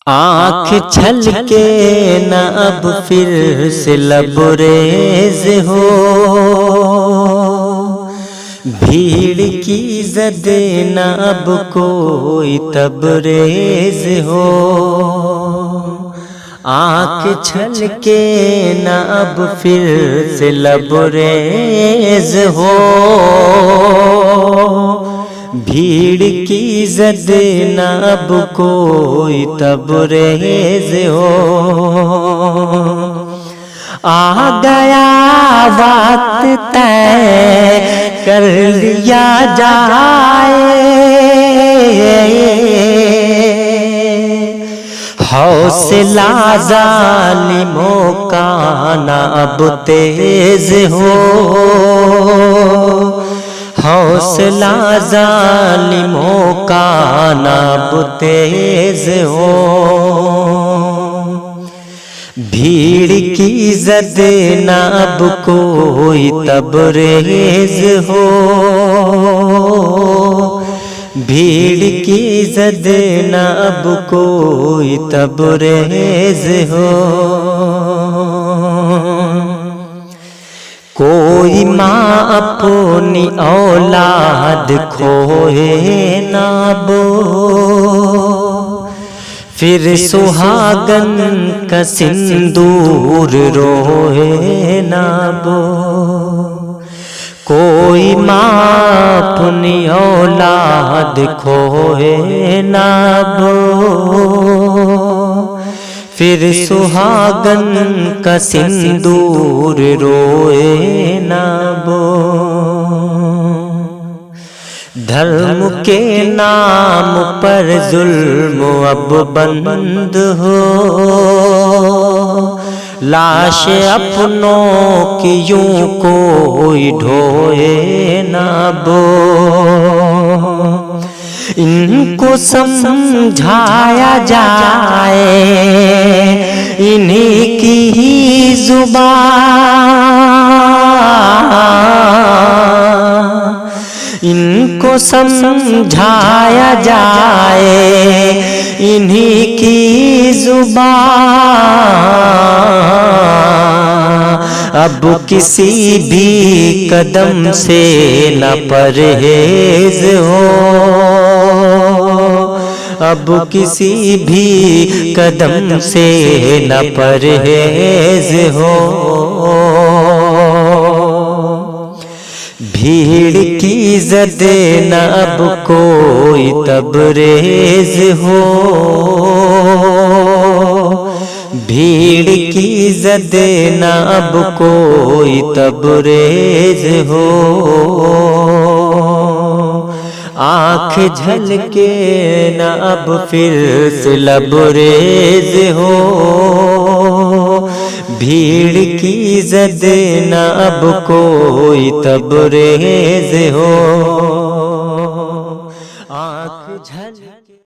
आँख छलके न अब फिर से लबरेज हो, भीड़ की जद न अब कोई तबरेज हो। आँख छलके न अब फिर से लबरेज हो, भीड़ की जद न अब कोई तबरेज हो। आ गया वक्त तय कर लिया जाए, हौसला जालिमों का न अब तेज हो, हौसला जालिमों का न अब तेज हो। भीड़ की जद न अब कोई तबरेज हो, भीड़ की जद न अब कोई तबरेज हो। कोई माँ अपनी औलाद खोए ना बो, फिर सुहागन का सिंदूर रोए ना बो। कोई माँ अपनी औलाद खोए ना बो, फिर सुहागन का सिंदूर रोए ना बो। धर्म के नाम पर जुल्म अब बंद हो, लाश अपनों की यूं कोई ढोए ना बो। इनको समझाया जाए इन्हीं की ही जुबान, इनको समझाया जाए इन्हीं की जुबान। अब किसी भी कदम से न परहेज हो, अब किसी भी कदम से न परहेज हो। भीड़ की जद न अब कोई तबरेज हो, भीड़ की जद न अब कोई तबरेज हो। आँख झलके न अब फिर से लबरेज हो, भीड़ की जद न अब कोई तबरेज हो।